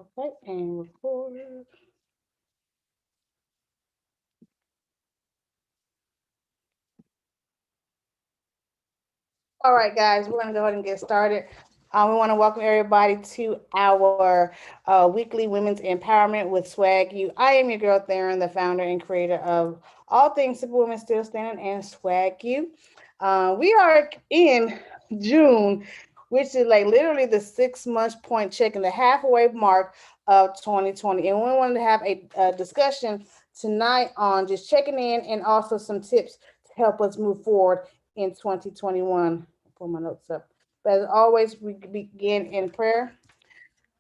Okay, and record. All right, guys, we're gonna go ahead and get started. We want to welcome everybody to our weekly women's empowerment with Swagu. I am your girl Theron, the founder and creator of All Things Simple Women Still Standing and Swagu. We are in June, which is like literally the 6 month point check in the halfway mark of 2020. And we wanted to have a discussion tonight on just checking in and also some tips to help us move forward in 2021. Pull my notes up. But as always, we begin in prayer.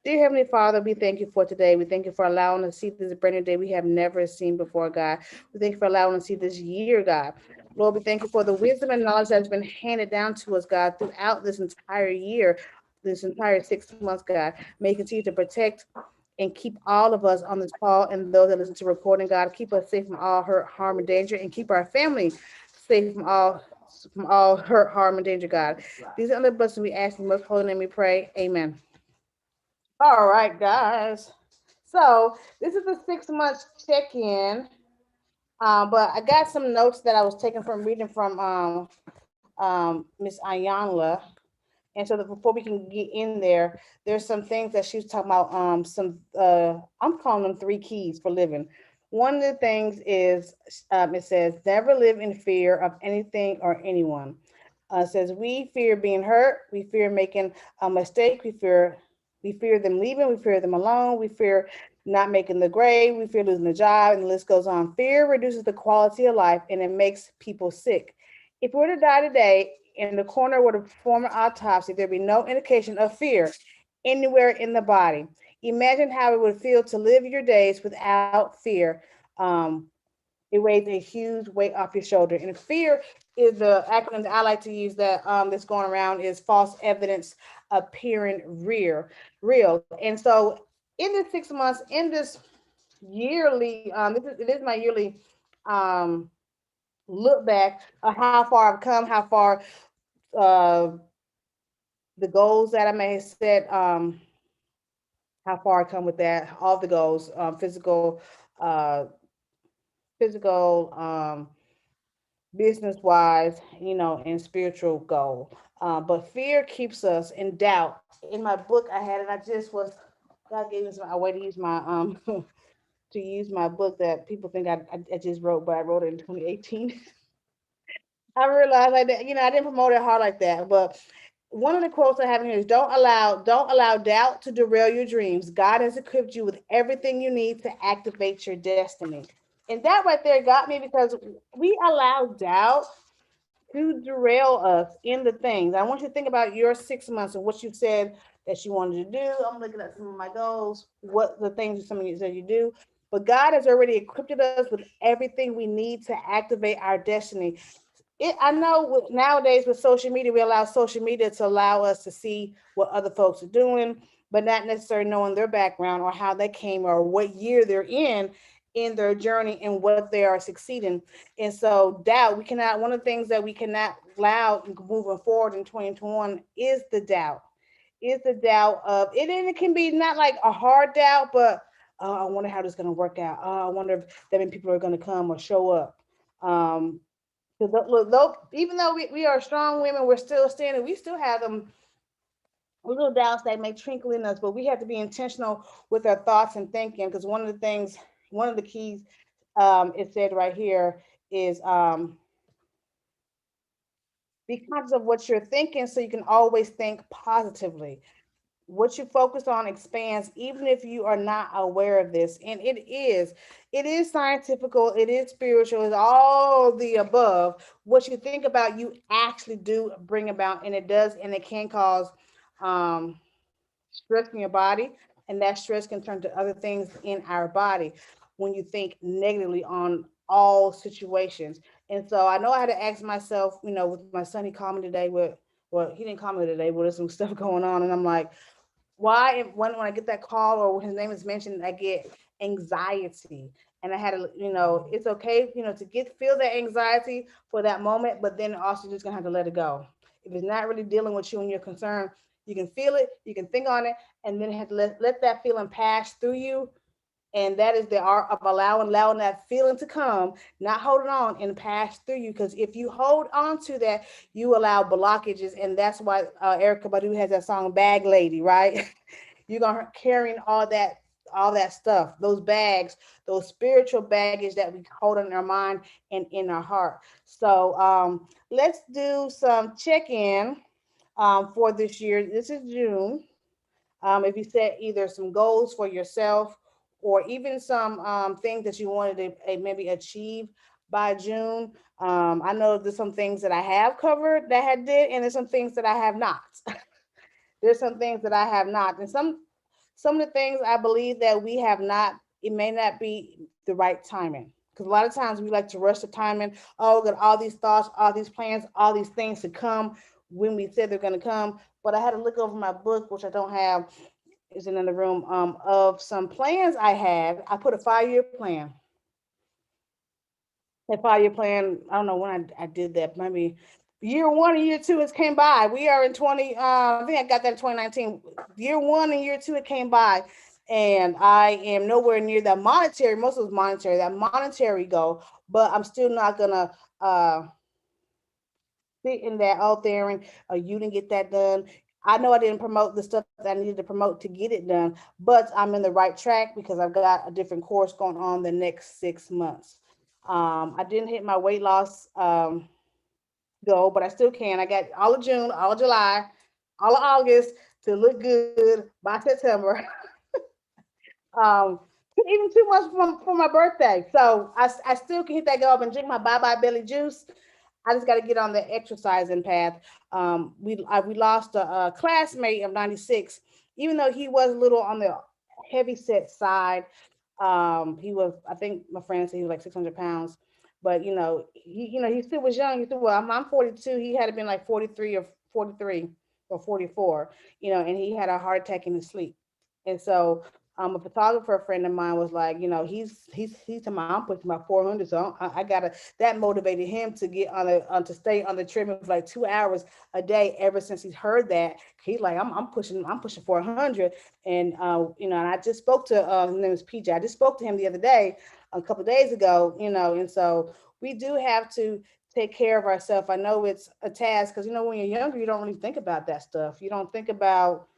Dear Heavenly Father, we thank you for today. We thank you for allowing us to see this brand new day we have never seen before, God. We thank you for allowing us to see this year, God. Lord, we thank you for the wisdom and knowledge that has been handed down to us, God, throughout this entire year, this entire 6 months, God. May you continue to protect and keep all of us on this call and those that listen to recording, God. Keep us safe from all hurt, harm, and danger, and keep our family safe from all hurt, harm, and danger, God. These are the blessings we ask in the most holy name we pray. Amen. All right, guys. So this is the 6 months check-in. But I got some notes that I was taking from reading from Miss Ayanla. And so that before we can get in there, there's some things that she was talking about. I'm calling them three keys for living. One of the things is it says never live in fear of anything or anyone. It says we fear being hurt, we fear making a mistake, we fear them leaving, we fear them alone, we fear not making the grade, we fear losing the job, and the list goes on. Fear reduces the quality of life and it makes people sick. If we were to die today in the corner where to perform an autopsy, there'd be no indication of fear anywhere in the body. Imagine how it would feel to live your days without fear. Um, it weighs a huge weight off your shoulder. And fear is the acronym that I like to use that's going around is false evidence appearing real. And so in this 6 months, in this yearly, it is my yearly um look back of how far I've come, how far uh the goals that I may have set, how far I come with that, all the goals, uh physical, business wise, and spiritual goal. But fear keeps us in doubt. In my book, I had it. I just was God gave me a way to use my to use my book that people think I just wrote, but I wrote it in 2018. I realized like that, I didn't promote it hard like that. But one of the quotes I have in here is don't allow doubt to derail your dreams. God has equipped you with everything you need to activate your destiny. And that right there got me because we allow doubt to derail us in the things. I want you to think about your 6 months and what you said that you wanted to do. I'm looking at some of my goals, what the things some of you said you do. But God has already equipped us with everything we need to activate our destiny. I know nowadays with social media, we allow social media to allow us to see what other folks are doing, but not necessarily knowing their background or how they came or what year they're in their journey and what they are succeeding. And so doubt, one of the things that we cannot allow moving forward in 2021 is the doubt. Is the doubt of it, and it can be not like a hard doubt, but I wonder how this is going to work out. I wonder if that many people are going to come or show up. Um, because look, though, even though we are strong women, we're still standing. We still have them little doubts that may trinkle in us, but we have to be intentional with our thoughts and thinking. Because one of the keys, it said right here is be conscious of what you're thinking, so you can always think positively. What you focus on expands even if you are not aware of this, and it is scientific, it is spiritual, it's all the above. What you think about, you actually do bring about, and it does, and it can cause um stress in your body, and that stress can turn to other things in our body when you think negatively on all situations. And so I know I had to ask myself, with my son, he called me today with, well, he didn't call me today, but there's some stuff going on, and I'm like, why when I get that call or when his name is mentioned, I get anxiety. And I had to, it's okay, to feel that anxiety for that moment, but then also just gonna have to let it go. If it's not really dealing with you and your concern, You can feel it, you can think on it, and then have to let that feeling pass through you. And that is the art of allowing that feeling to come, not holding on and pass through you. Because if you hold on to that, you allow blockages, and that's why Erica Badu has that song "Bag Lady," right? You're gonna carrying all that stuff, those bags, those spiritual baggage that we hold in our mind and in our heart. So let's do some check-in for this year. This is June. If you set either some goals for yourself or even some things that you wanted to maybe achieve by June. I know there's some things that I have covered that I did, and there's some things that I have not. There's some things that I have not, and some of the things I believe that we have not. It may not be the right timing because a lot of times we like to rush the timing. Oh, we got all these thoughts, all these plans, all these things to come when we said they're going to come. But I had to look over my book, which I don't have, is in the room, of some plans I had. I put a 5-year plan. That 5-year plan, I don't know when I did that, maybe year one and year two has came by. We are in 20, I think I got that in 2019. Year one and year two, it came by. And I am nowhere near that monetary, most of it's monetary, that monetary goal, but I'm still not gonna sit in that out there and you didn't get that done. I know I didn't promote the stuff that I needed to promote to get it done, but I'm in the right track because I've got a different course going on the next 6 months. I didn't hit my weight loss goal, but I still can. I got all of June, all of July, all of August to look good by September. um, Even 2 months from my birthday. So I still can hit that goal up and drink my bye bye belly juice. I just got to get on the exercising path. We lost a classmate of '96, even though he was a little on the heavy set side. He was, I think my friend said he was like 600 pounds, but he still was young. He said, well, I'm 42. He had been like 43 or 44, and he had a heart attack in his sleep. And so a photographer friend of mine was like, he's to my, I'm pushing my 400, so I gotta. That motivated him to get to stay on the treadmill for like 2 hours a day ever since he's heard that. He's like, I'm pushing 400, and and I just spoke to his name is PJ. I just spoke to him the other day, a couple of days ago, and so we do have to take care of ourselves. I know it's a task because when you're younger, you don't really think about that stuff. You don't think about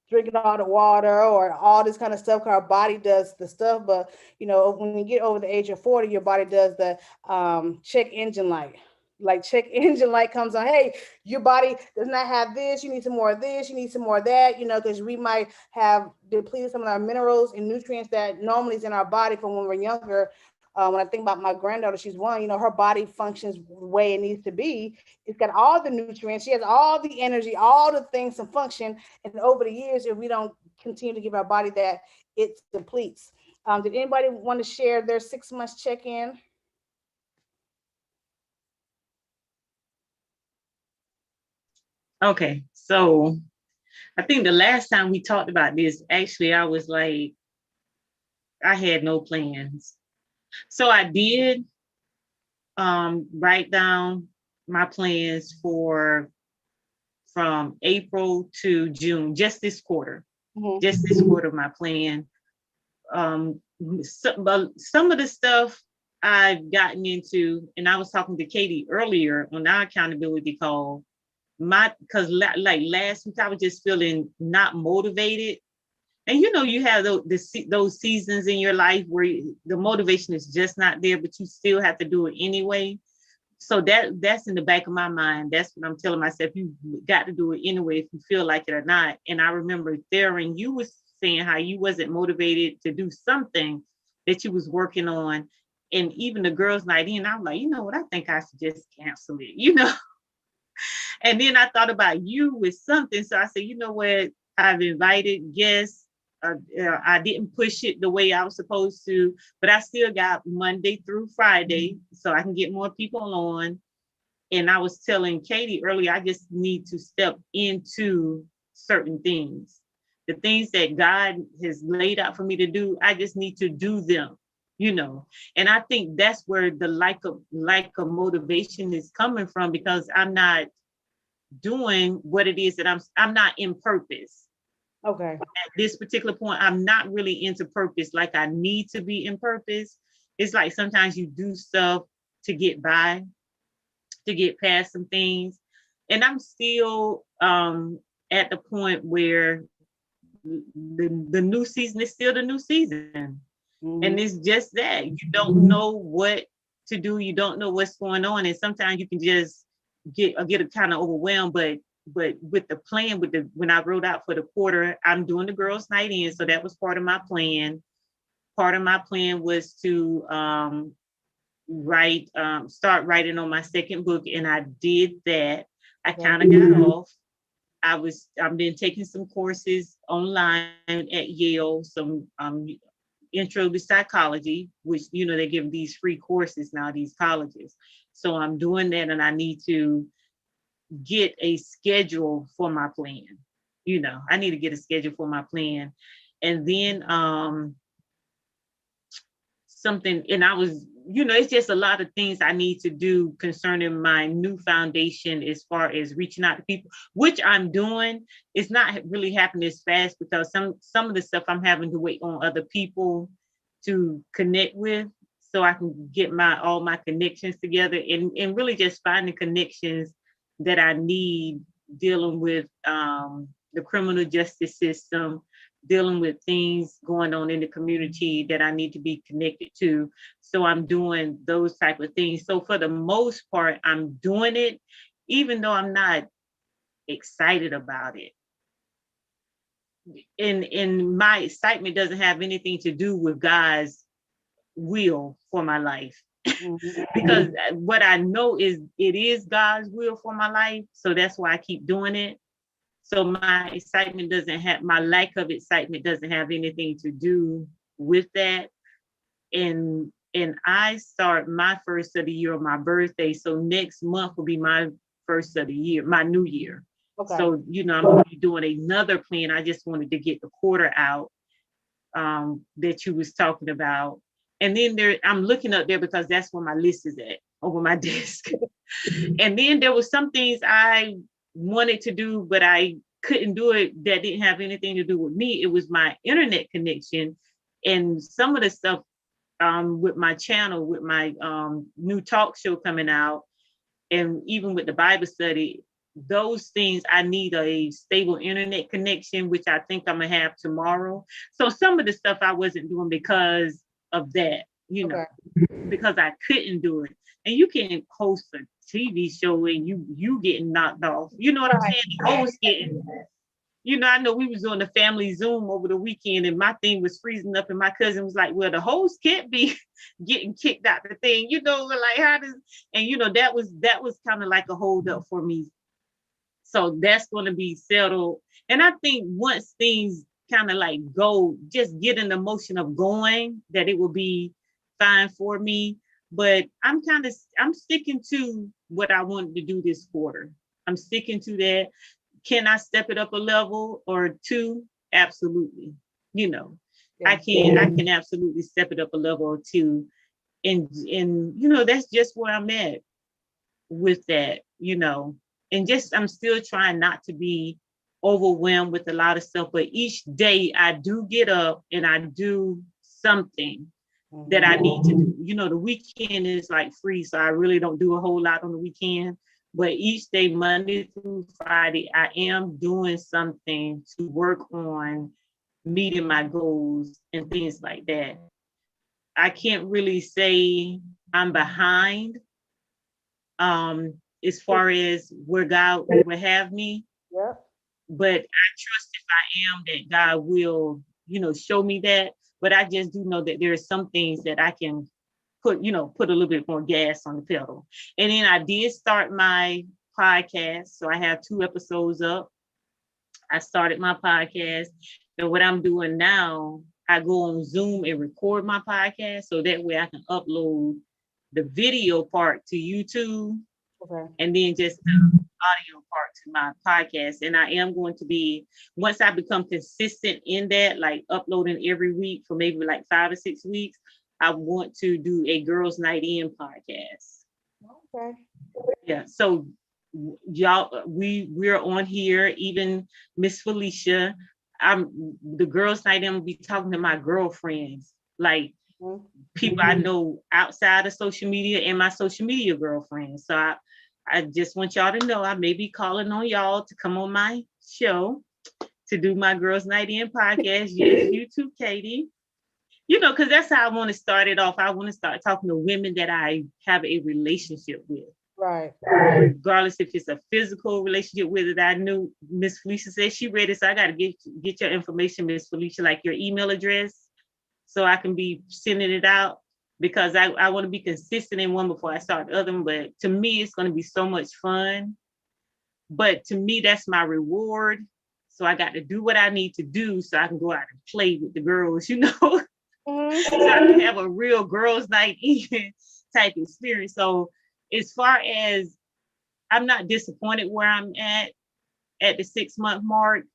drinking all the water or all this kind of stuff because our body does the stuff. But when you get over the age of 40, your body does the check engine light. Like check engine light comes on. Hey, your body does not have this. You need some more of this. You need some more of that. Because we might have depleted some of our minerals and nutrients that normally is in our body from when we're younger. When I think about my granddaughter, she's one. Her body functions the way it needs to be. It's got all the nutrients. She has all the energy, all the things to function. And over the years, if we don't continue to give our body that, it depletes. Did anybody want to share their 6 months check-in? Okay, so I think the last time we talked about this, actually, I was like, I had no plans. So I did write down my plans for from April to June, just this quarter, just this quarter, my plan. Some of the stuff I've gotten into, and I was talking to Katie earlier on our accountability call, because like last week I was just feeling not motivated. And you have those seasons in your life where the motivation is just not there, but you still have to do it anyway. So that's in the back of my mind. That's what I'm telling myself. You got to do it anyway, if you feel like it or not. And I remember Theron, you was saying how you wasn't motivated to do something that you was working on. And even the girls' night in, I'm like, you know what? I think I should just cancel it. And then I thought about you with something. So I said, you know what? I've invited guests. I didn't push it the way I was supposed to, but I still got Monday through Friday, so I can get more people on. And I was telling Katie earlier, I just need to step into certain things. The things that God has laid out for me to do, I just need to do them. And I think that's where the lack of motivation is coming from, because I'm not doing what it is that I'm not in purpose. Okay. At this particular point, I'm not really into purpose like I need to be in purpose. It's like sometimes you do stuff to get by, to get past some things. And I'm still at the point where the new season is still the new season. And Mhm. it's just that you don't know what to do, you don't know what's going on, and sometimes you can just get kind of overwhelmed. But with the plan, with the when I wrote out for the quarter, I'm doing the girls' night in, so that was part of my plan. Part of my plan was to start writing on my second book, and I did that. I Okay. kind of got off. I've been taking some courses online at Yale, some intro to psychology, which they give these free courses now, these colleges. So I'm doing that, and I need to get a schedule for my plan. I need to get a schedule for my plan. And then something, and I was, it's just a lot of things I need to do concerning my new foundation as far as reaching out to people, which I'm doing. It's not really happening as fast because some of the stuff I'm having to wait on other people to connect with, so I can get all my connections together, and really just find the connections that I need, dealing with the criminal justice system, dealing with things going on in the community that I need to be connected to. So I'm doing those type of things. So for the most part, I'm doing it, even though I'm not excited about it. And my excitement doesn't have anything to do with God's will for my life. Mhm. Because what I know is it is God's will for my life. So that's why I keep doing it. So my lack of excitement doesn't have anything to do with that. And I start my first of the year on my birthday. So next month will be my first of the year, my new year. Okay. So, I'm going to be doing another plan. I just wanted to get the quarter out that you was talking about. And then I'm looking up there because that's where my list is at, over my desk. And then there was some things I wanted to do, but I couldn't do it, that didn't have anything to do with me. It was my internet connection. And some of the stuff with my channel, with my new talk show coming out, and even with the Bible study, those things I need a stable internet connection, which I think I'm gonna have tomorrow. So some of the stuff I wasn't doing because of that, Okay. because I couldn't do it. And you can't host a TV show and you getting knocked off. You know what I'm Right. saying? The host getting, I know we was doing the family Zoom over the weekend, and my thing was freezing up, and my cousin was like, well, the host can't be getting kicked out the thing, like how does, and that was kind of like a hold up for me. So that's going to be settled. And I think once things kind of like go, just get in the motion of going, that it will be fine for me. But I'm sticking to what I wanted to do this quarter. I'm sticking to that. Can I step it up a level or two? Absolutely. You know, I Yeah. can absolutely step it up a level or two. And that's just where I'm at with that. And just I'm still trying not to be overwhelmed with a lot of stuff. But each day I do get up and I do something that I need to do. The weekend is like free, so I really don't do a whole lot on the weekend. But each day, Monday through Friday, I am doing something to work on meeting my goals and things like that. I can't really say I'm behind as far as where God would have me, Yeah. but I trust if I am that God will, show me that. But I just do know that there are some things that I can put a little bit more gas on the pedal. And then I did start my podcast. So I have 2 episodes up. I started my podcast. And what I'm doing now, I go on Zoom and record my podcast. So that way I can upload the video part to YouTube, Okay. and then just the audio part to my podcast. And I am going to be, once I become consistent in that, like uploading every week for maybe like 5 or 6 weeks, I want to do a girls' night in podcast. Okay. Yeah. So y'all, we're on here, even Miss Felicia. The girls' night, I'm gonna be talking to my girlfriends, like people I know outside of social media and my social media girlfriends. So I just want y'all to know I may be calling on y'all to come on my show to do my Girls Night In podcast. Yes, you too, Katie. Because that's how I want to start it off. I want to start talking to women that I have a relationship with. Right. Regardless if it's a physical relationship with it. I knew Miss Felicia said she read it, so I got to get your information, Miss Felicia, like your email address, so I can be sending it out, because I want to be consistent in one before I start the other one. But to me, it's going to be so much fun. But to me, that's my reward. So I got to do what I need to do so I can go out and play with the girls, Mm-hmm. so I can have a real girls' night in type experience. So as far as, I'm not disappointed where I'm at the 6-month mark.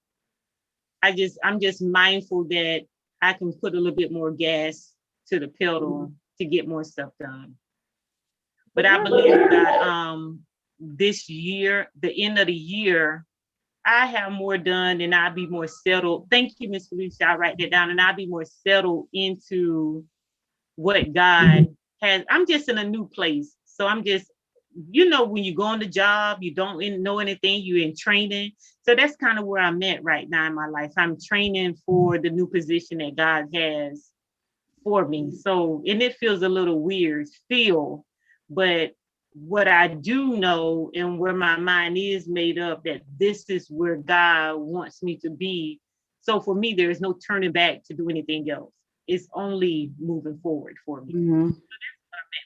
I'm just mindful that I can put a little bit more gas to the pedal to get more stuff done. But I believe that this year, the end of the year, I have more done and I'll be more settled. Thank you, Miss Felicia. I'll write that down, and I'll be more settled into what God has. I'm just in a new place. So I'm just, when you go on the job, you don't know anything, you're in training. So that's kind of where I'm at right now in my life. I'm training for the new position that God has for me. So, and it feels a little weird still, but what I do know and where my mind is made up, that this is where God wants me to be. So for me, there is no turning back to do anything else. It's only moving forward for me. Mm-hmm.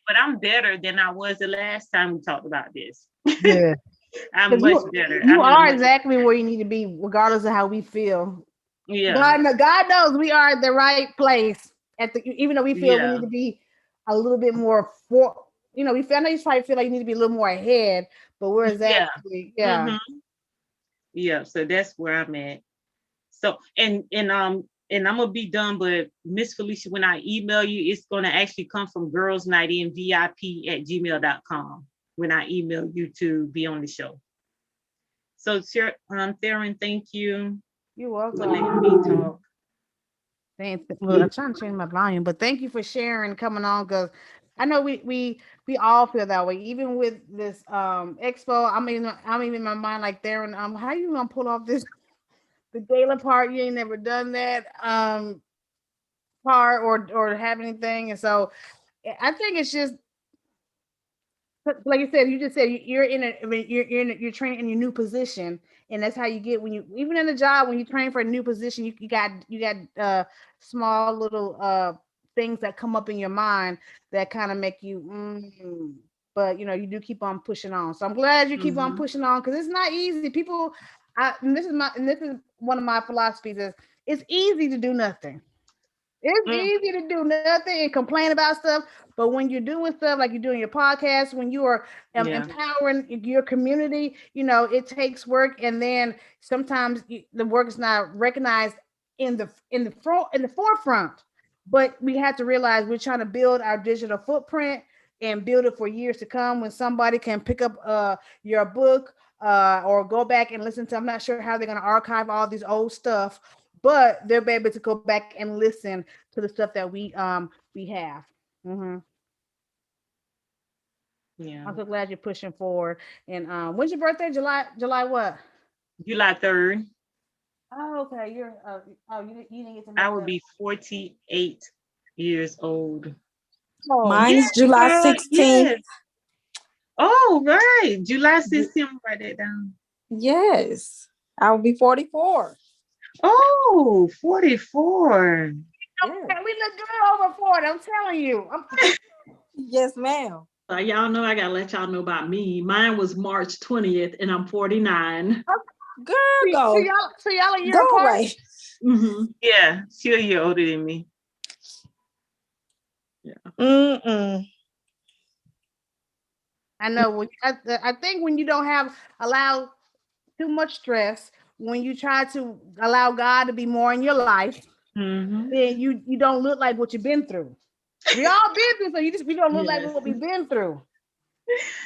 But I'm better than I was the last time we talked about this. Yeah. I'm much better. You are exactly where you need to be, regardless of how we feel. Yeah. God knows we are at the right place even though we feel we Yeah. need to be a little bit more I know you probably feel like you need to be a little more ahead, but we're exactly, yeah. Mm-hmm. Yeah. So that's where I'm at. So, and I'm gonna be done, but Miss Felicia, when I email you, it's gonna actually come from girlsnightinvip@gmail.com when I email you to be on the show. So, Theron, thank you. You're For welcome. letting me talk. Well, I'm trying to change my volume, but thank you for sharing, coming on, because I know we all feel that way. Even with this expo, I'm even in my mind like, Theron, how you gonna pull off this the gala part? You ain't never done that part or have anything, and so I think it's just like you said. You just said you're in a, I mean, you're training in your new position, and that's how you get when you, even in a job, when you train for a new position, you got small little things that come up in your mind that kind of make you but you do keep on pushing on. So I'm glad you keep on pushing on, because it's not easy. People, and this is one of my philosophies, is it's easy to do nothing. It's easy to do nothing and complain about stuff, but when you're doing stuff like you're doing your podcast, when you are empowering your community, it takes work, and then sometimes the work is not recognized in the forefront. But we have to realize we're trying to build our digital footprint and build it for years to come. When somebody can pick up your book or go back and listen to, I'm not sure how they're going to archive all these old stuff, but they'll be able to go back and listen to the stuff that we have. Mm-hmm. Yeah. I'm so glad you're pushing forward. And when's your birthday? July what? July 3rd. Oh, okay. You didn't get to make I will be 48 years old. Oh, mine's July 16th. Yes. Oh, right. July 16th. Write that down. Yes. I will be 44. Oh, 44. Yeah. We look good over 40. I'm telling you. Yes, ma'am. Y'all know I gotta let y'all know about me. Mine was March 20th, and I'm 49. Girl, go. So y'all a year go apart? away. Mm-hmm. Yeah, she's a year older than me. Yeah. I know. I think when you don't allow too much stress, when you try to allow God to be more in your life, then you don't look like what you've been through. We all been through, so we don't look like what we've been through.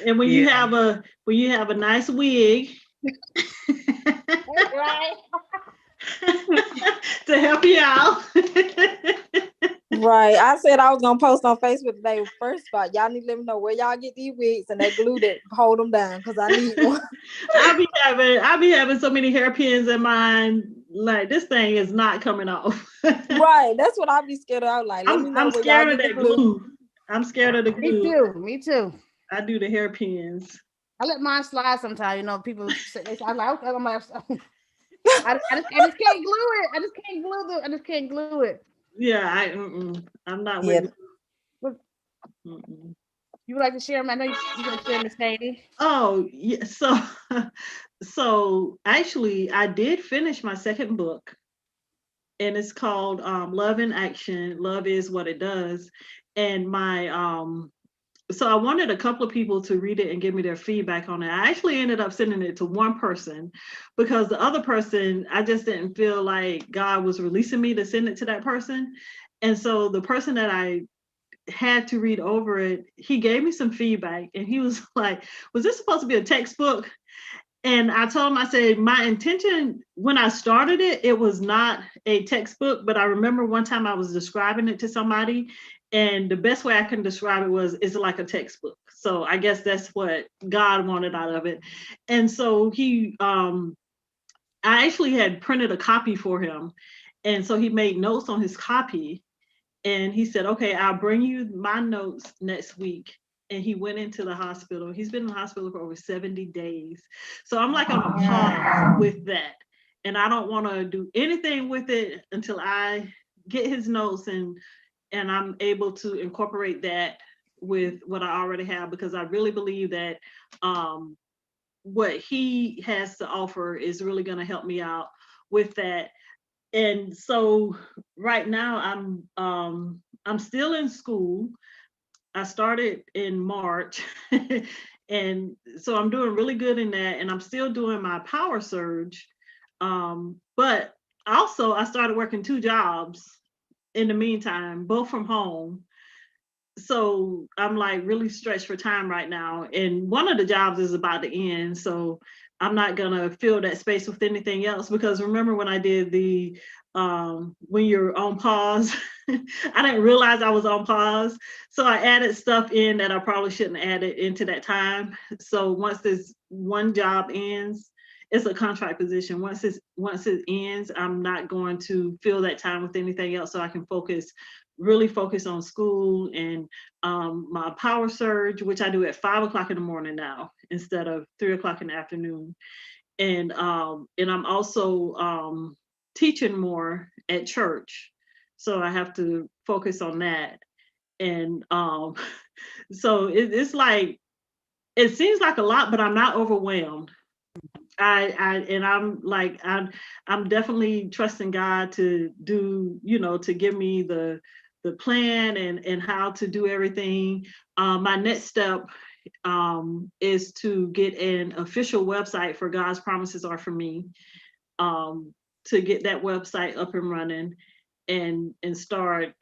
And when you have a nice wig Right. to help you out. Right. I said I was gonna post on Facebook today. First of all, y'all need to let me know where y'all get these wigs and that glue that hold them down because I need one. I be having so many hairpins in mine. Like this thing is not coming off. Right. That's what I be scared of. I was like, let me know I'm where y'all scared of get the that glue. glue. I'm scared of the Me glue. too. Me too. I do the hairpins. I let mine slide sometimes. You know, people say, I'm like, okay, I'm like, I just can't glue it. I just can't glue it. Yeah, I'm not Yeah. with. What Mm-mm. you would like to share? I know you can share, Miss Katie. Oh, yeah. So actually, I did finish my second book, and it's called Love in Action. Love is what it does. And so I wanted a couple of people to read it and give me their feedback on it. I actually ended up sending it to one person because the other person, I just didn't feel like God was releasing me to send it to that person. And so the person that I had to read over it, he gave me some feedback and he was like, was this supposed to be a textbook? And I told him, I said, my intention when I started it, it was not a textbook, but I remember one time I was describing it to somebody, and the best way I can describe it was, it's like a textbook. So I guess that's what God wanted out of it. And so I actually had printed a copy for him. And so he made notes on his copy. And he said, okay, I'll bring you my notes next week. And he went into the hospital. He's been in the hospital for over 70 days. So I'm like on a pause with that. And I don't want to do anything with it until I get his notes and I'm able to incorporate that with what I already have, because I really believe that what he has to offer is really going to help me out with that. And so right now I'm still in school. I started in March. And so I'm doing really good in that, and I'm still doing my power surge. But also I started working 2 jobs in the meantime, both from home. So I'm like really stretched for time right now. And one of the jobs is about to end. So I'm not gonna fill that space with anything else, because remember when I did the when you're on pause, I didn't realize I was on pause. So I added stuff in that I probably shouldn't add it into that time. So once this one job ends, it's a contract position. Once it ends, I'm not going to fill that time with anything else, so I can really focus on school and my power surge, which I do at 5 o'clock in the morning now instead of 3 o'clock in the afternoon. And I'm also teaching more at church, so I have to focus on that. And so it's like, it seems like a lot, but I'm not overwhelmed. I'm definitely trusting God to do, to give me the plan and how to do everything. My next step is to get an official website for God's Promises Are For Me, to get that website up and running and start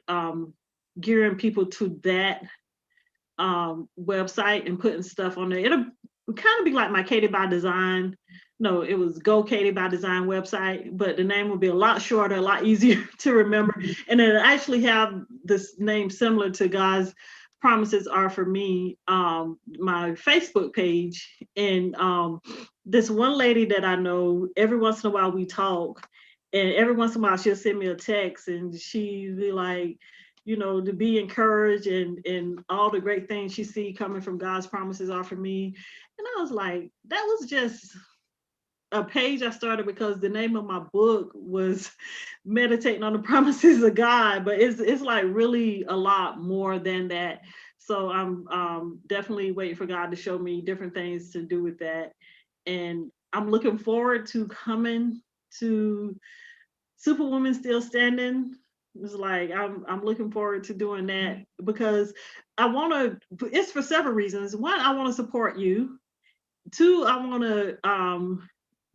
gearing people to that website and putting stuff on there. It'll kind of be like my Katie by Design. No, it was Go Katie by Design website, but the name will be a lot shorter, a lot easier to remember. And it'll actually have this name similar to God's Promises Are For Me, my Facebook page. And this one lady that I know, every once in a while we talk, and every once in a while she'll send me a text and she'll be like, to be encouraged and all the great things she see coming from God's Promises Are For Me. And I was like, that was just a page I started because the name of my book was Meditating on the Promises of God, but it's like really a lot more than that. So I'm definitely waiting for God to show me different things to do with that. And I'm looking forward to coming to Superwoman Still Standing. It's like I'm looking forward to doing that because it's for several reasons. One, I want to support you. Two, I want to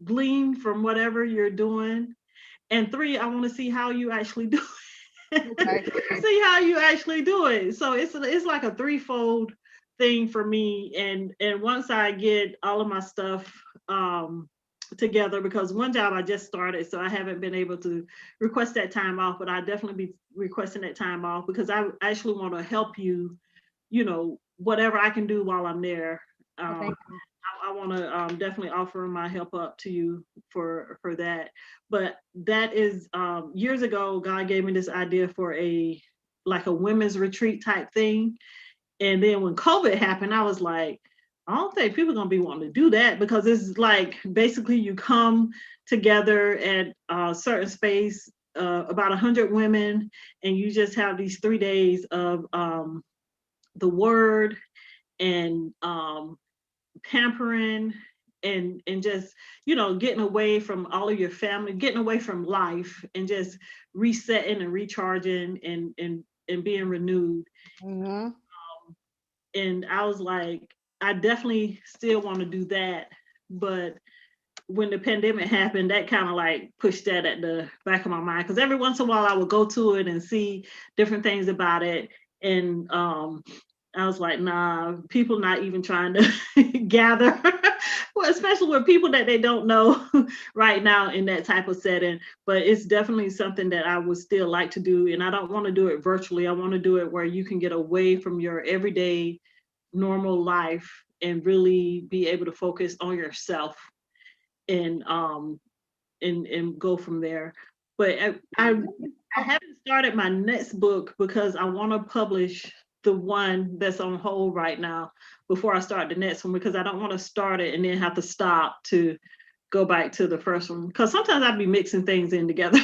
glean from whatever you're doing. And three, I want to see how you actually do it. Okay. See how you actually do it. So it's like a threefold thing for me. And once I get all of my stuff together, because one job I just started, so I haven't been able to request that time off, but I definitely be requesting that time off because I actually want to help you, you know, whatever I can do while I'm there. Okay. I want to definitely offer my help up to you for that. But that is years ago, God gave me this idea for a women's retreat type thing. And then when COVID happened, I was like, I don't think people are gonna be wanting to do that, because it's like basically you come together at a certain space, about 100 women, and you just have these 3 days of the word and pampering and just, you know, getting away from all of your family, getting away from life, and just resetting and recharging and being renewed. Mm-hmm. And I was like, I definitely still want to do that, but when the pandemic happened, that kind of like pushed that at the back of my mind, because every once in a while I would go to it and see different things about it. And I was like, nah, people not even trying to gather, well, especially with people that they don't know right now in that type of setting. But it's definitely something that I would still like to do. And I don't want to do it virtually. I want to do it where you can get away from your everyday normal life and really be able to focus on yourself and go from there. But I haven't started my next book because I want to publish the one that's on hold right now before I start the next one, because I don't want to start it and then have to stop to go back to the first one, because sometimes I'd be mixing things in together.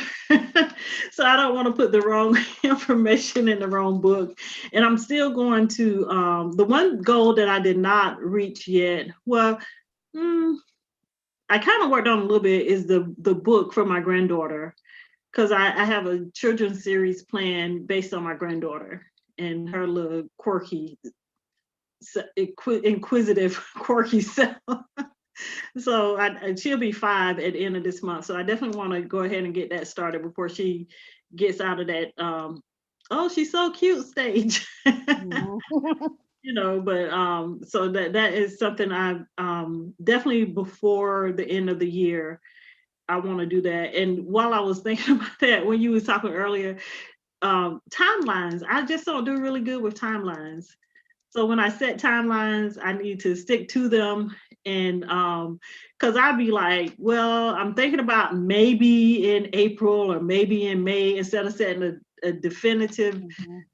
So I don't want to put the wrong information in the wrong book. And I'm still going to the one goal that I did not reach yet. Well, I kind of worked on a little bit, is the book for my granddaughter, because I have a children's series planned based on my granddaughter and her little quirky, inquisitive, quirky self. So she'll be 5 at the end of this month. So I definitely want to go ahead and get that started before she gets out of that, oh, she's so cute stage. You know, but so that is something I definitely before the end of the year, I want to do that. And while I was thinking about that, when you was talking earlier, timelines, I just don't do really good with timelines. So when I set timelines, I need to stick to them. And because I'd be like, well, I'm thinking about maybe in April or maybe in May, instead of setting a definitive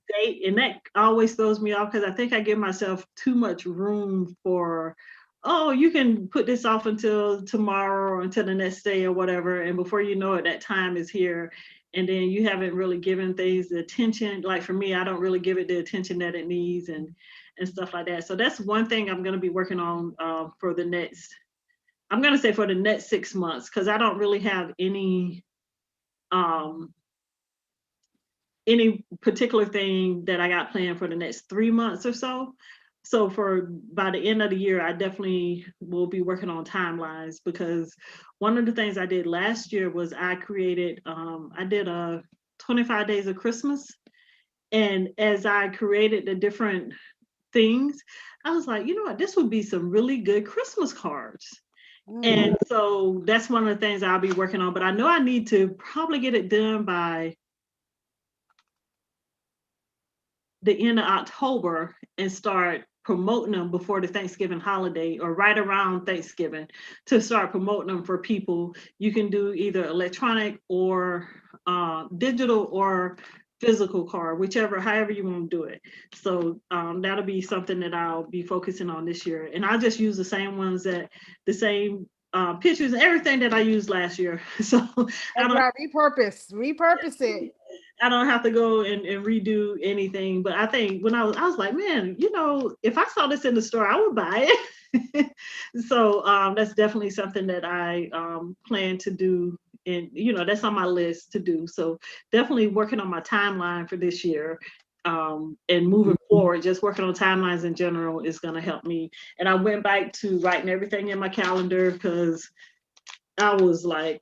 date. And that always throws me off, because I think I give myself too much room for, oh, you can put this off until tomorrow or until the next day or whatever. And before you know it, that time is here. And then you haven't really given things the attention. Like for me, I don't really give it the attention that it needs and stuff like that. So that's one thing I'm going to be working on for the next 6 months, because I don't really have any particular thing that I got planned for the next 3 months or so. So by the end of the year, I definitely will be working on timelines, because one of the things I did last year was I did a 25 days of Christmas. And as I created the different things, I was like, you know what, this would be some really good Christmas cards. And so that's one of the things I'll be working on, but I know I need to probably get it done by the end of October and start promoting them before the Thanksgiving holiday, or right around Thanksgiving, to start promoting them for people. You can do either electronic or digital or physical card, however you want to do it. So that'll be something that I'll be focusing on this year. And I'll just use the same ones, the same pictures and everything that I used last year. So I don't repurpose it. I don't have to go and redo anything. But I think when I was like, man, you know, if I saw this in the store, I would buy it. So that's definitely something that I plan to do. And, you know, that's on my list to do. So definitely working on my timeline for this year, and moving forward, just working on timelines in general is going to help me. And I went back to writing everything in my calendar, because I was like,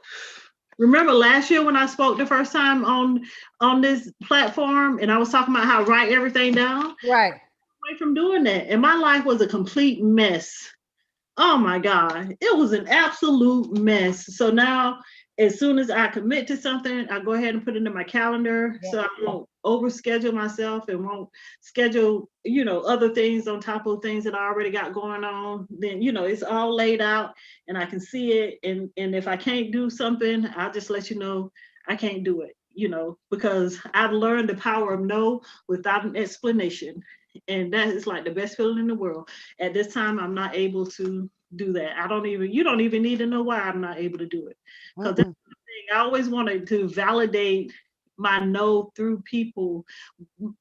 remember last year when I spoke the first time on this platform, and I was talking about how I write everything down? Right. away from doing that. And my life was a complete mess. Oh my God, it was an absolute mess. So now, as soon as I commit to something, I go ahead and put it in my calendar so I won't overschedule myself and won't schedule, other things on top of things that I already got going on. Then, it's all laid out and I can see it. And if I can't do something, I'll just let you know I can't do it, because I've learned the power of no without an explanation. And that is like the best feeling in the world. At this time, I'm not able to do that. You don't even need to know why I'm not able to do it. Because that's the thing. I always wanted to validate my no through people.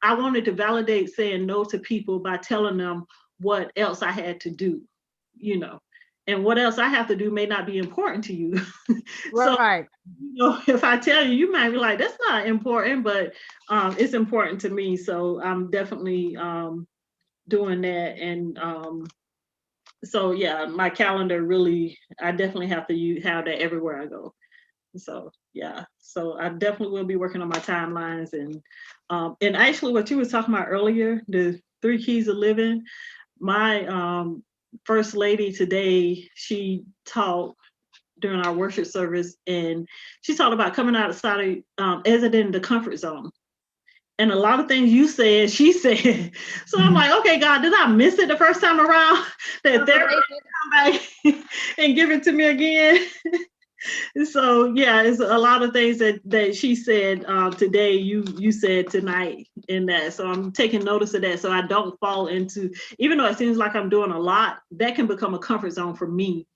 I wanted to validate saying no to people by telling them what else I had to do, and what else I have to do may not be important to you. So, Right. if I tell you, you might be like, that's not important, but it's important to me. So I'm definitely doing that. And so, yeah, my calendar really, I definitely have to have that everywhere I go. So, yeah, so I definitely will be working on my timelines. And actually what you were talking about earlier, the 3 keys of living, my first lady today, she taught during our worship service, and she talked about coming outside of exiting the comfort zone. And a lot of things you said, she said. So I'm like, okay, God, did I miss it the first time around? That they're come back and give it to me again. So yeah, it's a lot of things that she said today. You said tonight in that. So I'm taking notice of that, so I don't fall into. Even though it seems like I'm doing a lot, that can become a comfort zone for me.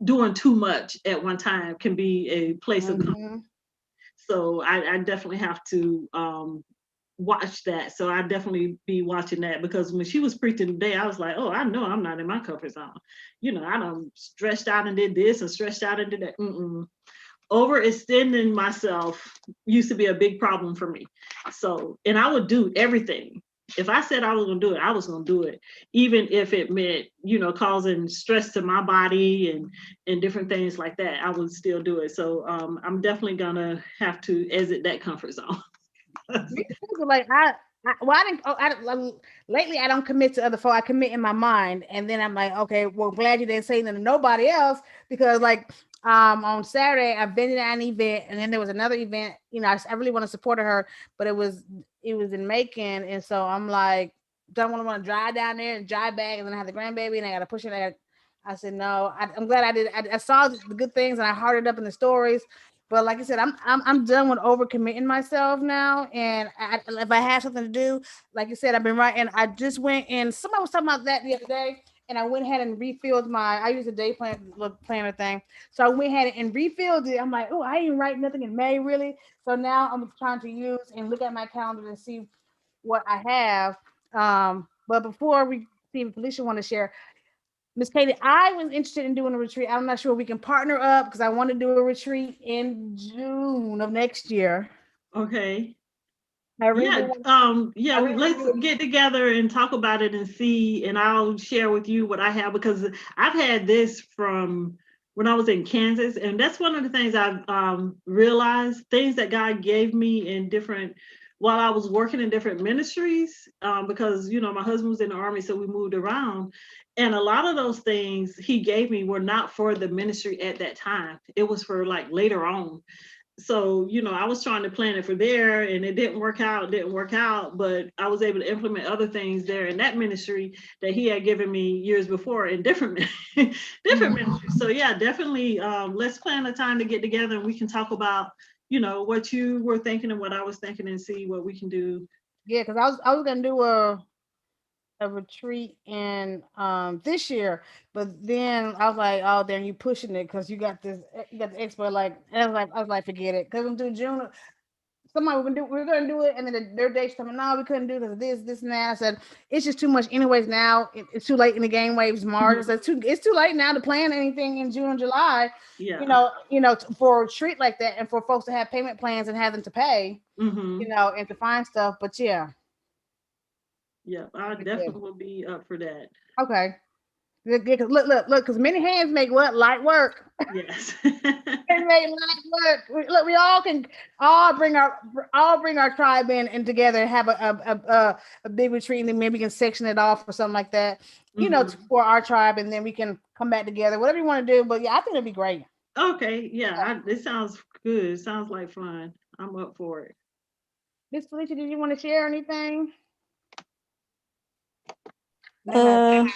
Doing too much at one time can be a place of comfort. So I definitely have to watch that. So I definitely be watching that, because when she was preaching today, I was like, oh, I know I'm not in my comfort zone. I done stretched out and did this and stretched out and did that. Overextending myself used to be a big problem for me. So, and I would do everything. If I said I was going to do it, I was going to do it, even if it meant, causing stress to my body and different things like that. I would still do it. So I'm definitely going to have to exit that comfort zone. Like I didn't. Lately, I don't commit to other folk. I commit in my mind, and then I'm like, okay, well, glad you didn't say nothing to nobody else, because like on Saturday I've been at an event, and then there was another event. I really want to support her, but it was in Macon, and so I'm like, don't want to drive down there and drive back, and then I have the grandbaby, and I got to push it. I said no. I'm glad I did. I saw the good things, and I hearted up in the stories. But like I said, I'm done with overcommitting myself now. And if I have something to do, like you said, I've been writing. I just went and somebody was talking about that the other day, and I went ahead and refilled I use a day planner thing. So I went ahead and refilled it. I'm like, oh, I didn't write nothing in May really. So now I'm trying to use and look at my calendar and see what I have. But before we see if Felicia want to share, Miss Katie, I was interested in doing a retreat. I'm not sure we can partner up, because I want to do a retreat in June of next year. Okay. I really Let's get together and talk about it and see, and I'll share with you what I have, because I've had this from when I was in Kansas, and that's one of the things I've realized, things that God gave me in different, while I was working in different ministries, because my husband was in the Army, so we moved around, and a lot of those things he gave me were not for the ministry at that time. It was for like later on. So, I was trying to plan it for there, and it didn't work out, but I was able to implement other things there in that ministry that he had given me years before in different ministries. So yeah, definitely let's plan a time to get together, and we can talk about, what you were thinking and what I was thinking, and see what we can do. Yeah, because I was gonna do a retreat in this year, but then I was like, oh, then you pushing it because you got the expo, like, and I was like, forget it, because I'm doing June. Somebody we're gonna do it, and then their date's coming. No, we couldn't do this and that. I said it's just too much. Anyways, now it's too late in the game waves. March. So it's too late now to plan anything in June and July. Yeah. For a treat like that, and for folks to have payment plans and have them to pay. Mm-hmm. And to find stuff. But yeah. Yeah, I definitely will be up for that. Okay. Look, because many hands make what? Light work. Yes. It make light work. Look, we all can all bring our tribe in and together and have a big retreat, and then maybe we can section it off or something like that, Mhm. for our tribe, and then we can come back together, whatever you want to do. But yeah, I think it'd be great. Okay, yeah, it sounds good. It sounds like fun. I'm up for it. Miss Felicia, did you want to share anything? You have Uh,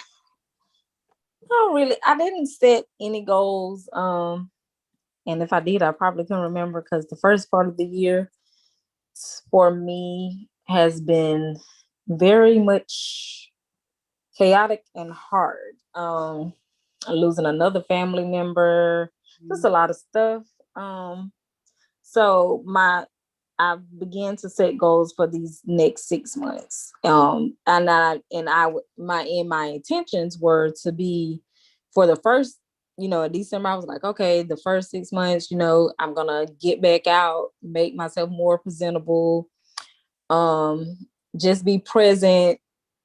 no, really. I didn't set any goals. And if I did, I probably couldn't remember because the first part of the year for me has been very much chaotic and hard. Losing another family member, just a lot of stuff. Um, so I began to set goals for these next 6 months. My intentions were to be for the first, in December, I was like, okay, the first 6 months, I'm gonna get back out, make myself more presentable, um, just be present,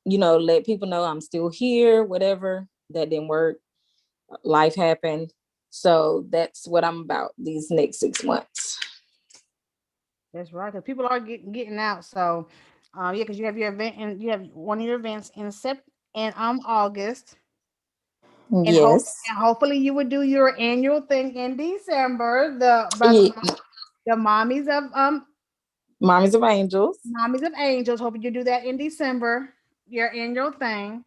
let people know I'm still here, whatever. That didn't work. Life happened. So that's what I'm about these next 6 months. That's right, because people are getting out. So, yeah, because you have your event and you have one of your events in August, and Yes. hopefully you would do your annual thing in December. Yeah. The Mommies of Angels. mommies of angels. Hoping you do that in December. Your annual thing.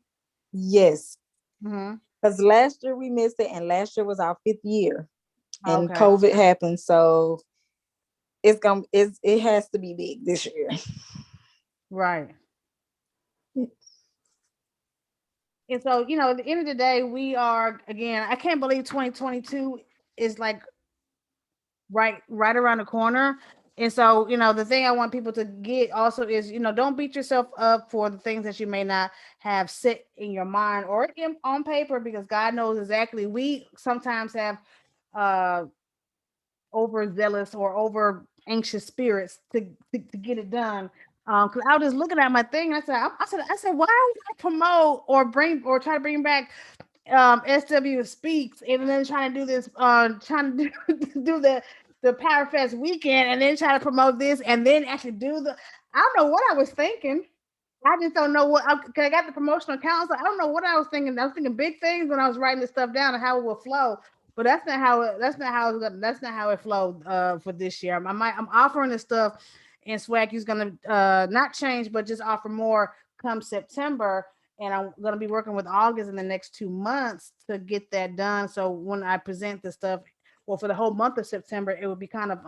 Yes. Hmm. Because last year we missed it, and last year was our 5th year, and Okay. COVID happened. So it has to be big this year. Right. And so, at the end of the day, we are again. I can't believe 2022 is like right around the corner. And so, the thing I want people to get also is, don't beat yourself up for the things that you may not have set in your mind or on paper, because God knows exactly. We sometimes have uh overzealous or over anxious spirits to get it done. Because I was just looking at my thing, and I said, why don't I promote or try to bring back SW Speaks, and then trying to do this, trying to do the Power Fest weekend, and then try to promote this, and then actually do the. I don't know what I was thinking. I just don't know what, cause I got the promotional council. I don't know what I was thinking. I was thinking big things when I was writing this stuff down and how it will flow. But that's not how it flowed for this year. I'm offering this stuff, and Swaggy's gonna not change, but just offer more come September. And I'm gonna be working with August in the next 2 months to get that done. So when I present the stuff, well, for the whole month of September, it would be kind of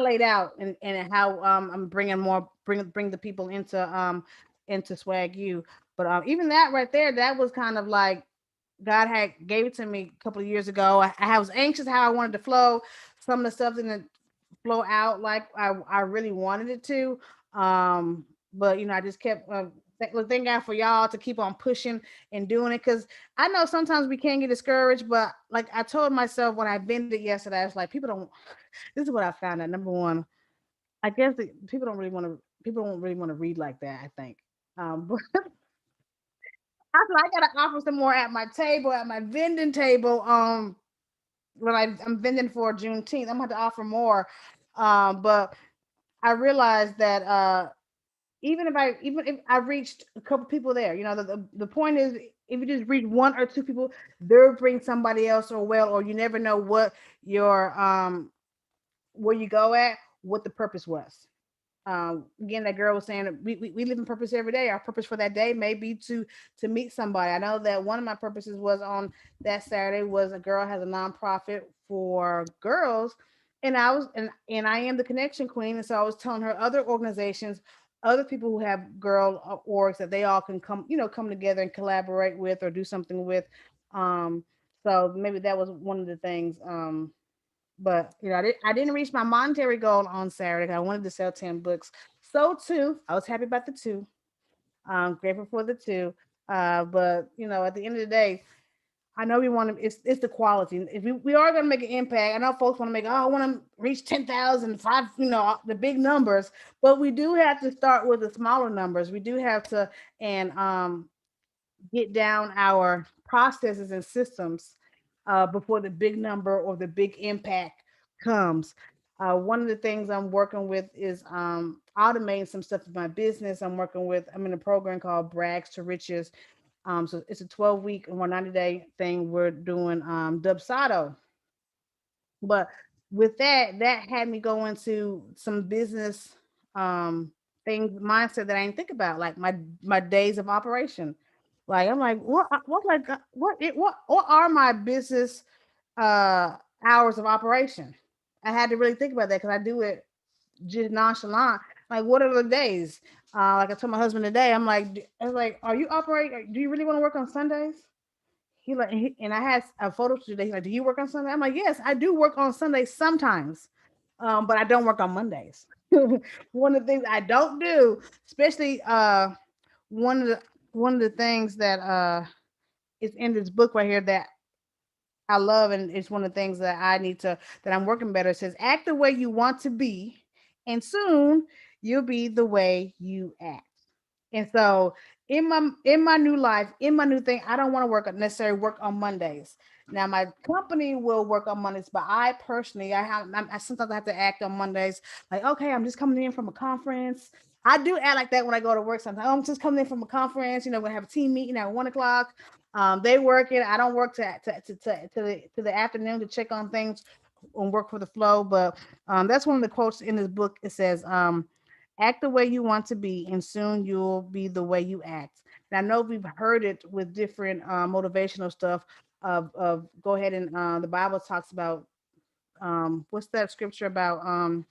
laid out, and how I'm bringing more bring the people into Swag U. But even that right there, that was kind of like God had gave it to me a couple of years ago. I was anxious how I wanted to flow. Some of the stuff didn't flow out like I really wanted it to. But I just kept thank God for y'all to keep on pushing and doing it, because I know sometimes we can get discouraged. But like I told myself when I bended it yesterday, I was like, people don't. This is what I found out. Number one, I guess people don't really want to read like that, I think. But I gotta offer some more at my table, at my vending table. When I'm vending for Juneteenth, I'm gonna have to offer more. But I realized that even if I reached a couple people there, the point is, if you just reach one or two people, they'll bring somebody else, or you never know what your where you go at, what the purpose was. Again, that girl was saying we live in purpose every day. Our purpose for that day may be to meet somebody. I know that one of my purposes was on that Saturday was a girl has a nonprofit for girls, and I am the connection queen, and so I was telling her other organizations, other people who have girl orgs that they all can come together and collaborate with or do something with. Um, so maybe that was one of the things. But I didn't reach my monetary goal on Saturday. I wanted to sell 10 books. So two, I was happy about the two. I'm grateful for the two. But at the end of the day, I know we want to. It's the quality. If we are going to make an impact, I know folks want to make. Oh, I want to reach 10,000, five. The big numbers. But we do have to start with the smaller numbers. We do have to, and get down our processes and systems before the big number or the big impact comes. One of the things I'm working with is automating some stuff in my business. I'm in a program called Brags to Riches. So it's a 12-week and 190-day thing. We're doing Dubsado. But with that, that had me go into some business um things mindset that I didn't think about, like my days of operation. Like I'm like, what are my business uh hours of operation? I had to really think about that because I do it just nonchalant. Like, what are the days? Like I told my husband today, I was like, are you operating? Do you really want to work on Sundays? And I had a photo today. He's like, do you work on Sunday? I'm like, yes, I do work on Sundays sometimes, but I don't work on Mondays. One of the things I don't do, especially one of the one of the things that is in this book right here that I love, and it's one of the things that that I'm working better. It says, act the way you want to be, and soon you'll be the way you act. And so in my new life, in my new thing, I don't want to necessarily work on Mondays. Now my company will work on Mondays, but I personally, I sometimes I have to act on Mondays. Like, okay, I'm just coming in from a conference. I do act like that when I go to work sometimes. Oh, I'm just coming in from a conference. We're gonna have a team meeting at 1 o'clock. They work it. I don't work to the afternoon to check on things and work for the flow. But that's one of the quotes in this book. It says, act the way you want to be, and soon you'll be the way you act. And I know we've heard it with different motivational stuff. Of go ahead and the Bible talks about what's that scripture about?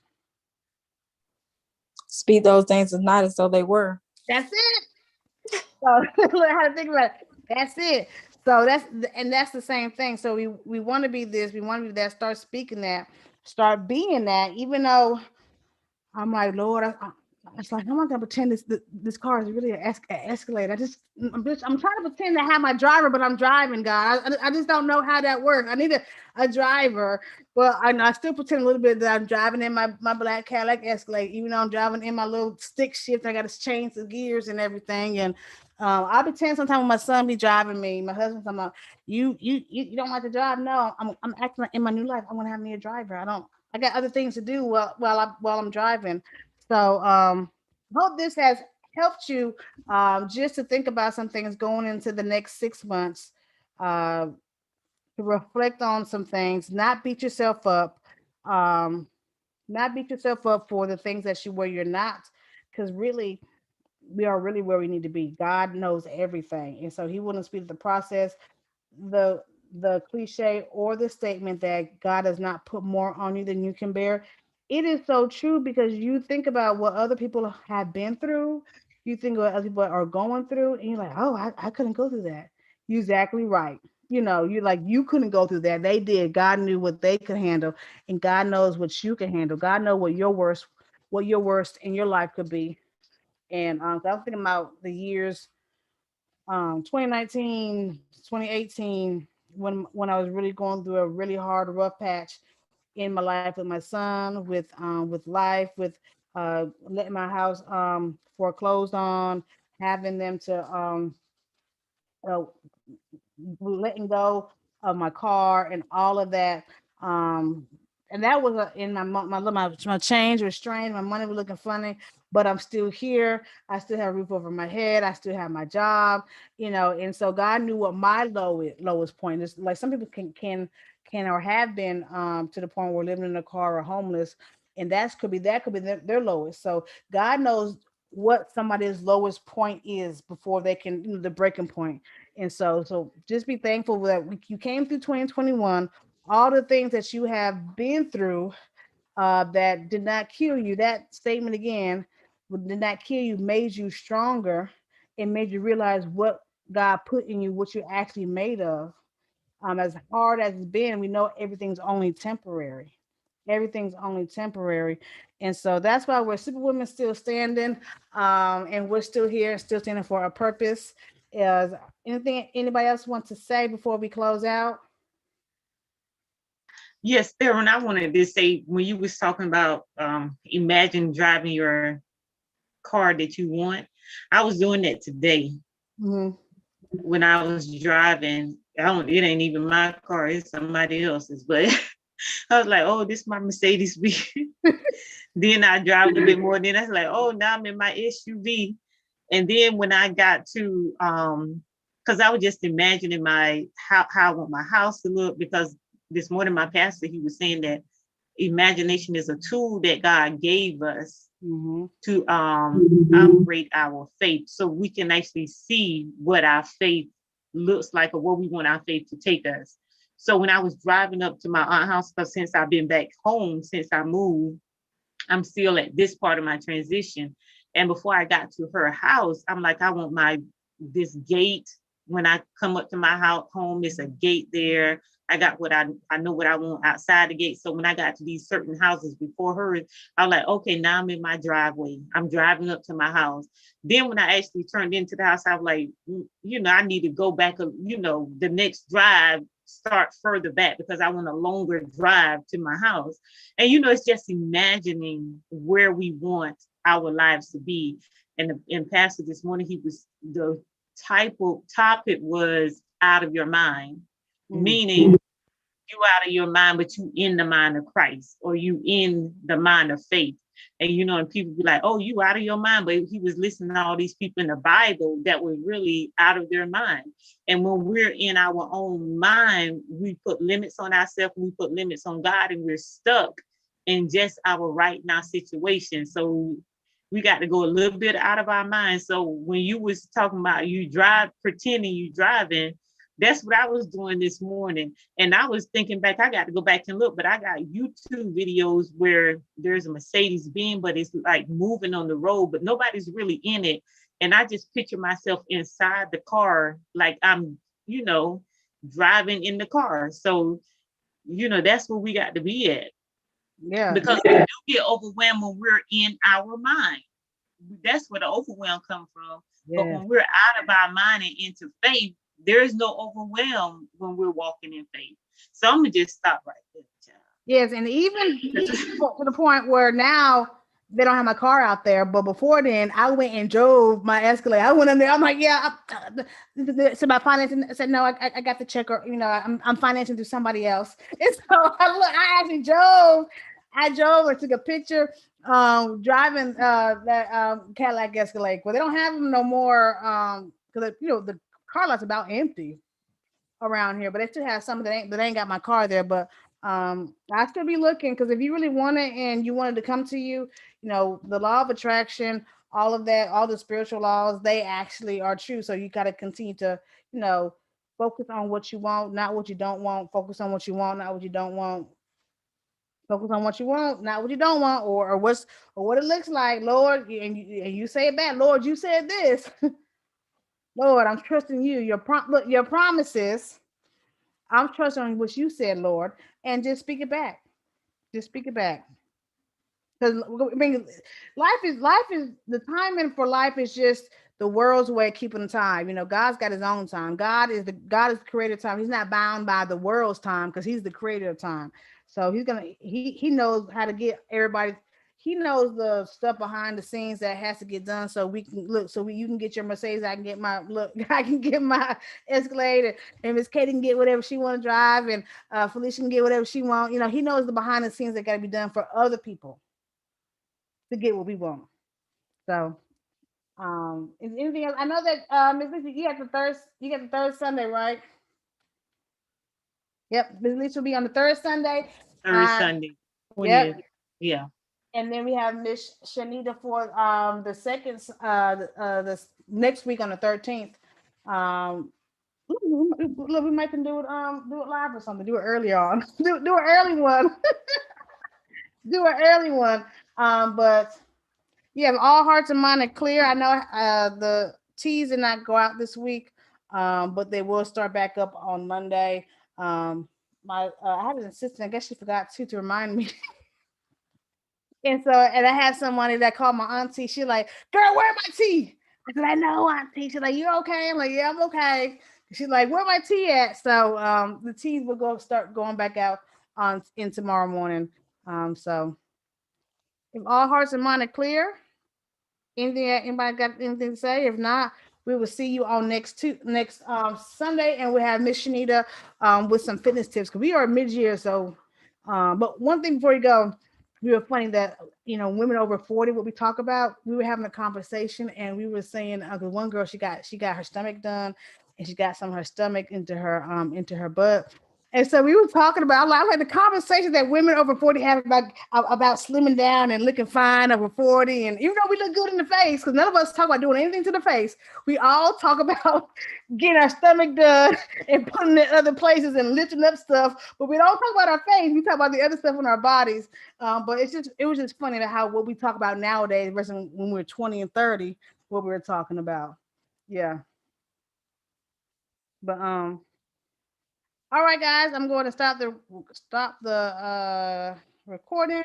Speak those things as not as though they were. That's it. So learn how to think about it. That's it. So that's the same thing. So we want to be this, we want to be that. Start speaking that, start being that. Even though I'm like, Lord, it's like, I'm not gonna pretend this car is really an Escalade. I'm trying to pretend to have my driver, but I'm driving, God. I just don't know how that works. I need a driver, but I still pretend a little bit that I'm driving in my black Cadillac Escalade, even though I'm driving in my little stick shift. I got to change the gears and everything. And I pretend sometimes when my son be driving me, my husband's talking about, you don't like to drive. No, I'm acting like in my new life. I want to have me a driver. I got other things to do while I'm driving. So hope this has helped you just to think about some things going into the next 6 months, uh, to reflect on some things, not beat yourself up, um, not beat yourself up for the things where you're not, because really we are really where we need to be. God knows everything, and so He wouldn't speed up the process. the the cliche or the statement that God does not put more on you than you can bear. It is so true because you think about what other people have been through, you think of what other people are going through, and you're like, oh, I couldn't go through that. You're exactly right. You're like, you couldn't go through that. They did. God knew what they could handle, and God knows what you can handle. God knows what your worst in your life could be. And so I was thinking about the years 2019, 2018, when I was really going through a really hard, rough patch in my life with my son, with life, with letting my house foreclosed on, having them to uh, letting go of my car and all of that. Um, and that was in my change was strained. My money was looking funny, but I'm still here. I still have a roof over my head. I still have my job, And so God knew what my lowest point is. Like some people can or have been to the point where living in a car or homeless, and that could be their lowest. So God knows what somebody's lowest point is before they can, the breaking point. And so just be thankful that you came through 2021, all the things that you have been through that did not kill you. That statement again, did not kill you, made you stronger and made you realize what God put in you, what you're actually made of. As hard as it's been, we know everything's only temporary. Everything's only temporary. And so that's why we're Superwomen still standing, and we're still here, still standing for a purpose. Is anything anybody else want to say before we close out? Yes, Theron, I wanted to say when you was talking about imagine driving your car that you want, I was doing that today. Mm-hmm. when I was driving, it ain't even my car, it's somebody else's, but I was like, oh, this my Mercedes B. Then I drive a little bit more. Then I was like, oh, now I'm in my SUV. And then when I got to, because I was just imagining how I want my house to look, because this morning my pastor, he was saying that imagination is a tool that God gave us to operate our faith, so we can actually see what our faith looks like or where we want our faith to take us. So when I was driving up to my aunt's house, because since I've been back home, since I moved, I'm still at this part of my transition. And before I got to her house, I'm like, I want this gate. When I come up to my home, it's a gate there. I got I know what I want outside the gate. So when I got to these certain houses before her, I was like, okay, now I'm in my driveway. I'm driving up to my house. Then when I actually turned into the house, I was like, I need to go back, the next drive, start further back, because I want a longer drive to my house. And, it's just imagining where we want our lives to be. And Pastor this morning, the topic was out of your mind, meaning you out of your mind, but you in the mind of Christ, or you in the mind of faith. And, and people be like, oh, you out of your mind. But he was listening to all these people in the Bible that were really out of their mind. And when we're in our own mind, we put limits on ourselves, we put limits on God, and we're stuck in just our right now situation. So we got to go a little bit out of our mind. So when you was talking about pretending you driving, that's what I was doing this morning. And I was thinking back, I got to go back and look, but I got YouTube videos where there's a Mercedes Benz, but it's like moving on the road, but nobody's really in it. And I just picture myself inside the car, like I'm, driving in the car. So, that's where we got to be at. Yeah. Because we do get overwhelmed when we're in our mind. That's where the overwhelm comes from. Yeah. But when we're out of our mind and into faith, there is no overwhelm when we're walking in faith. So I'm gonna just stop right there, child. Yes, and even to the point where now they don't have my car out there, but before then, I went and drove my Escalade. I went in there. I'm like, yeah. So my financing said, no, I got the check, or I'm financing through somebody else. And so I actually drove. I drove or took a picture driving that Cadillac Escalade. Well, they don't have them no more because the car lot's about empty around here, but they still have some that ain't got my car there. But I still be looking, because if you really want it and you wanted to come to you, the law of attraction, all of that, all the spiritual laws, they actually are true. So you got to continue to, focus on what you want, not what you don't want. Focus on what you want, not what you don't want. Focus on what you want, not what you don't want, or what it looks like, Lord. And you say it back, Lord, you said this. Lord, I'm trusting you. Your promises. I'm trusting on what you said, Lord, and just speak it back. Just speak it back. Because life is the timing for life is just the world's way of keeping the time. God's got his own time. God is the creator of time. He's not bound by the world's time, because he's the creator of time. So he knows how to get everybody. He knows the stuff behind the scenes that has to get done, so we can look. So you can get your Mercedes. I can get my look. I can get my Escalade, and Miss Katie can get whatever she want to drive, and Felicia can get whatever she want. He knows the behind the scenes that got to be done for other people to get what we want. So, is anything else? I know that Ms. Lisa, you got the third Sunday, right? Yep, Ms. Lisa will be on the third Sunday. Third Sunday. 20th. Yep. Yeah. And then we have Miss Shanita for the second the next week on the 13th. Look, we might can do it live or something. Do it early on. do an early one. Do an early one. But yeah, all hearts and minds are clear. I know the teas did not go out this week, but they will start back up on Monday. I had an assistant. I guess she forgot to remind me. And I had somebody that called my auntie. She like, girl, where my tea? I said, I know, auntie. She's like, you okay? I'm like, yeah, I'm okay. She's like, where my tea at? So the teas will start going back out in tomorrow morning. So if all hearts and minds are clear, anybody got anything to say? If not, We will see you on next Sunday, and we have Miss Shanita with some fitness tips because we are mid-year. So, but one thing before you go, we were funny that women over 40, what we talk about, we were having a conversation and we were saying the one girl, she got her stomach done, and she got some of her stomach into her butt. And so we were talking about like the conversation that women over 40 have about slimming down and looking fine over 40. And even though we look good in the face, because none of us talk about doing anything to the face, we all talk about getting our stomach done and putting it in other places and lifting up stuff. But we don't talk about our face. We talk about the other stuff in our bodies. But it was just funny how what we talk about nowadays versus when we were 20 and 30, what we were talking about. Yeah. But all right, guys, I'm going to stop the recording.